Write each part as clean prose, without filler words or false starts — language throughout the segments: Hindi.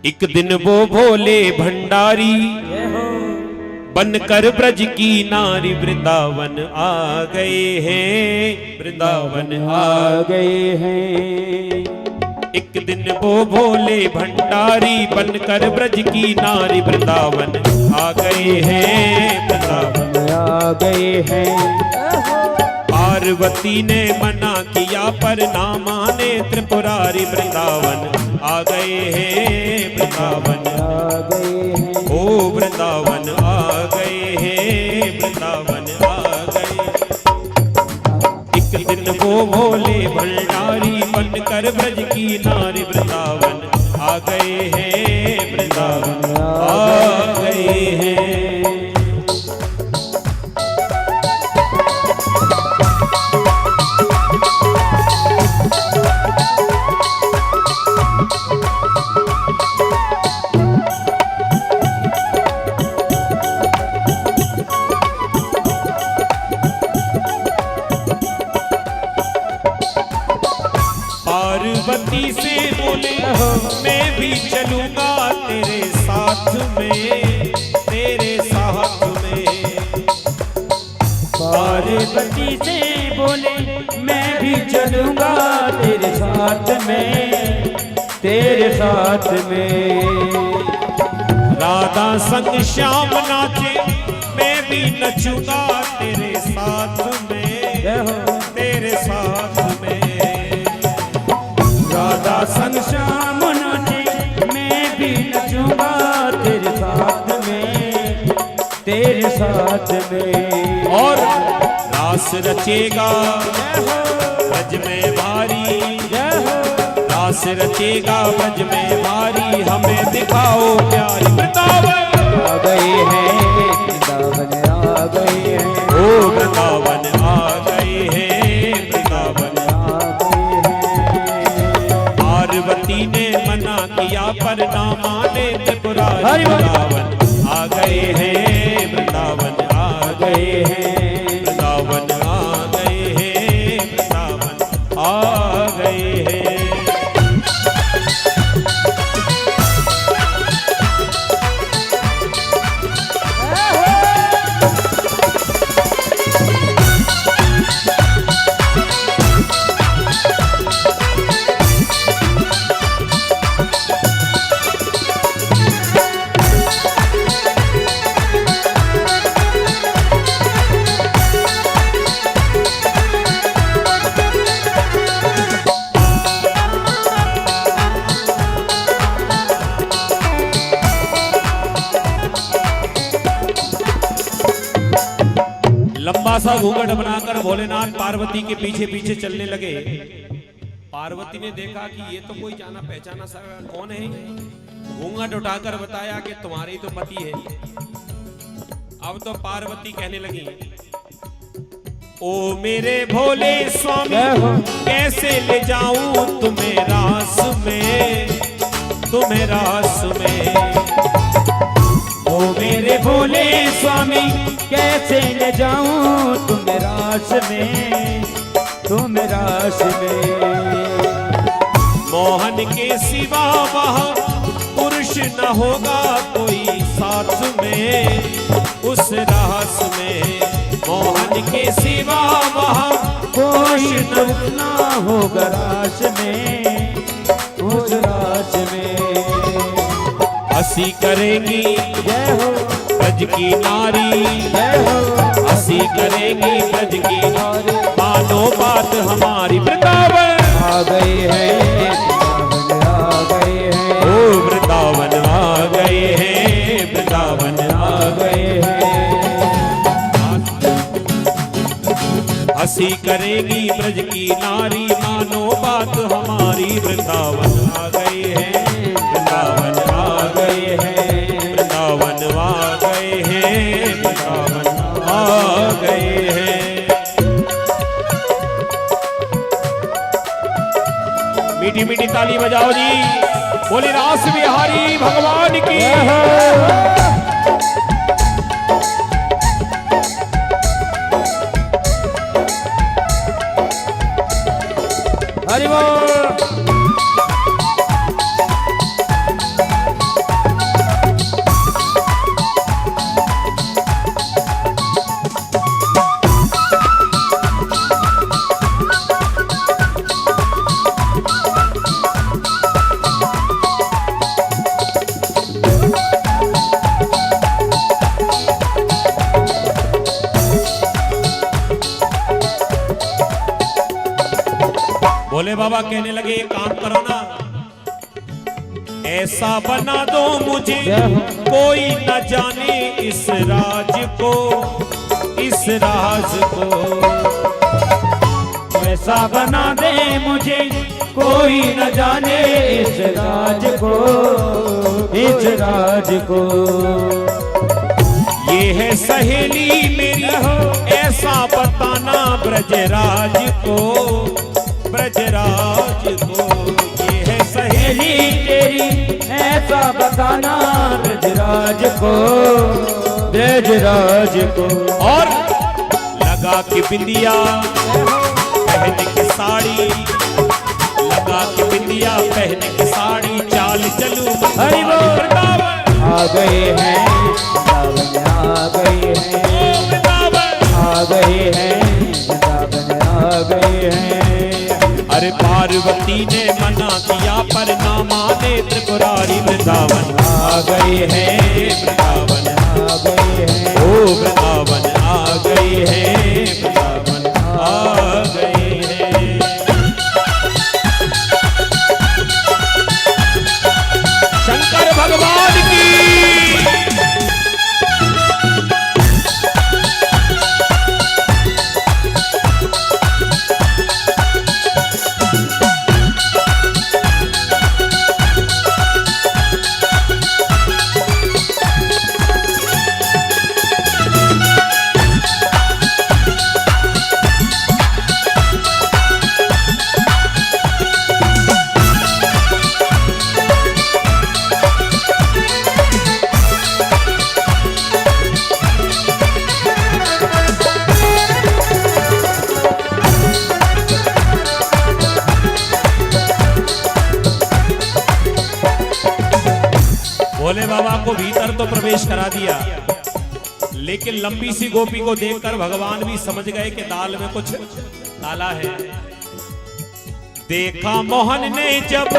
एक दिन वो भोले भंडारी बनकर ब्रज की नारी वृंदावन आ गए हैं, वृंदावन आ गए हैं। एक दिन वो भोले भंडारी बनकर ब्रज की नारी वृंदावन आ गए हैं, वृंदावन आ गए हैं। पार्वती ने मना किया पर ना माने त्रिपुरारी वृंदावन आ गए हैं, वृंदावन आ गए हैं। ओ वृंदावन आ गए हैं, वृंदावन आ गए। एक दिन वो भोले भंडारी बनकर ब्रज की नारी वृंदावन आ गए हैं, वृंदावन आ गए हैं। पार्वती से बोले मैं भी चलूंगा तेरे साथ में, तेरे साथ में। पार्वती से बोले मैं भी चलूंगा तेरे साथ में, तेरे साथ में। राधा संग श्याम नाचे मैं भी नचूंगा तेरे साथ में, तेरे साथ में। राधा संग श्याम नाचे मैं भी नचूंगा तेरे साथ में, तेरे साथ में। और रास रचेगा ब्रज में भारी, रास रचेगा ब्रज में भारी। हमें दिखाओ प्यारी वृंदावन आ गए हैं, वृंदावन आ गए हैं। ओ वृंदावन आ गए हैं, वृंदावन आ गए हैं। पार्वती ने मना किया पर ना माने त्रिपुरारी वृंदावन आ गए हैं, वृंदावन आ गए हैं, वृंदावन आ गए हैं, वृंदावन आ गए हैं। लंबा सा घूंघट बनाकर भोलेनाथ पार्वती के पीछे पीछे चलने लगे। पार्वती ने देखा कि ये तो कोई जाना पहचाना सा कौन है। घूंघट उठाकर बताया कि तुम्हारे तो पति है। अब तो पार्वती कहने लगी, ओ मेरे भोले स्वामी कैसे ले जाऊं तुम्हें रास में, तुम्हें रास में। ओ मेरे भोले स्वामी कैसे ले जाऊं तुम्हें रास में, तुम्हें रास में। मोहन के सिवा वहाँ पुरुष न होगा कोई साथ में, उस रास में। मोहन के सिवा वहाँ कोई न होगा रास में, उस रास में। हंसी करेंगी जय हो ब्रज की नारी, जय हो। हंसी करेंगी ब्रज की नारी। मानो बात हमारी वृंदावन आ गए हैं, वृंदावन आ गए हैं। ओ वृंदावन आ गए हैं, वृंदावन आ गए हैं। हंसी करेगी ब्रज की नारी, मानो बात हमारी। वृंदावन आ गए हैं, वृंदावन आ गए हैं, वृंदावन आ गए हैं, वृंदावन आ गए हैं। मीठी मीठी ताली बजाओ जी, बोले रास बिहारी भगवान की। हरि बोल। बाबा कहने लगे एक काम करो ना, ऐसा बना दो मुझे कोई न जाने इस राज को, इस राज को। ऐसा बना दे मुझे कोई न जाने इस राज को, इस राज को। ये है सहेली मेरी ऐसा बताना ब्रजराज को, ब्रजराज को। ये है सहेली तेरी ऐसा बताना ब्रजराज को, ब्रजराज को। और लगा के बिंदिया पहन के साड़ी, लगा के बिंदिया पहन के साड़ी, चाल चलू हरि बोल। वृंदावन आ गए हैं वृंदावन, आ गए हैं, आ गए हैं वृंदावन, आ गए हैं। अरे पार्वती ने मना किया पर ना माने त्रिपुरारी, वृंदावन आ गए हैं वृंदावन, आ गए हैं, ओ वृंदावन आ गए हैं, वृंदावन आ गए हैं। शंकर भगवान की भोले बाबा को भीतर तो प्रवेश करा दिया, लेकिन लंबी सी गोपी को देखकर भगवान भी समझ गए कि दाल में कुछ डाला है। देखा मोहन ने जब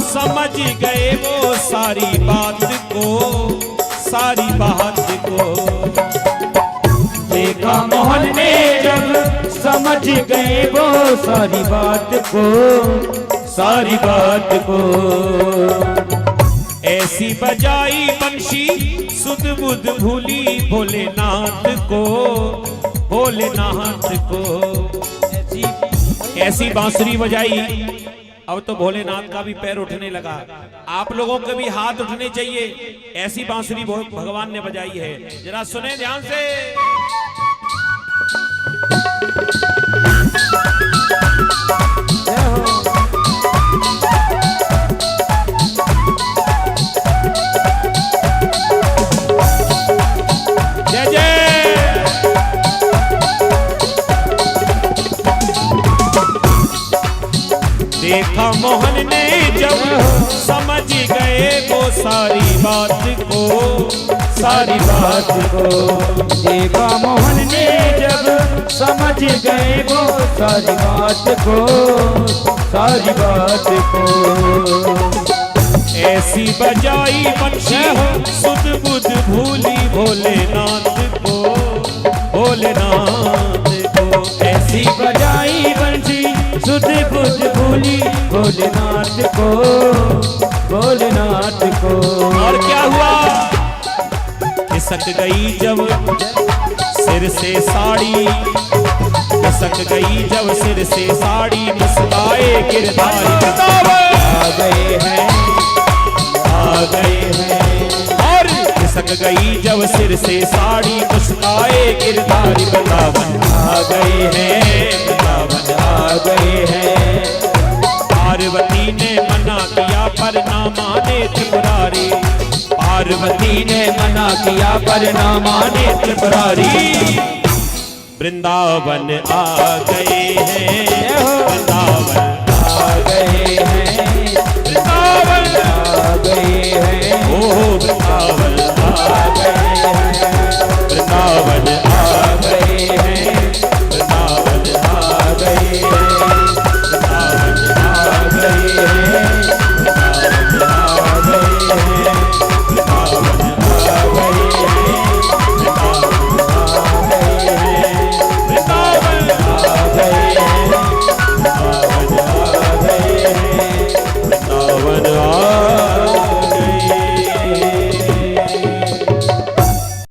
समझ गए वो सारी बात को, सारी बात को। देखा मोहन ने जब समझ गए वो सारी बात को, सारी बात को। ऐसी बजाई बंशी सुध बुध भूली भोलेनाथ को, भोलेनाथ को। ऐसी बांसुरी बजाई, अब तो भोलेनाथ का भी पैर उठने लगा। आप लोगों के भी हाथ उठने चाहिए, ऐसी बांसुरी भगवान ने बजाई है। जरा सुने ध्यान से। जय जय। देखा मोहन ने जब समझ गए वो सारी बात को, सारी बात को। देखा मोहन ने जब समझ गए वो सारी बात को, सारी बात को। ऐसी बजाई बंशी सुध बुध भूली भोलेनाथ को, भोलेनाथ को। ऐसी बजाई बंसी सुध बुध भूली भोलेनाथ को, भोलेनाथ को। और क्या हुआ? खिसक गई जब सिर से साड़ी, खिसक गई जब सिर से साड़ी, मुस्काए गिरधारी। आ गए हैं, आ गए हैं। और खिसक गई जब सिर से साड़ी, मुस्काए गिरधारी। वृंदावन आ गए हैं, वृंदावन आ गए हैं। पार्वती ने मना किया पर ना माने त्रिपुरारी, पार्वती ने मना किया पर ना माने त्रिपुरारी। वृंदावन आ गए हैं, वृंदावन आ गए हैं, वृंदावन आ गए हैं। ओ वृंदावन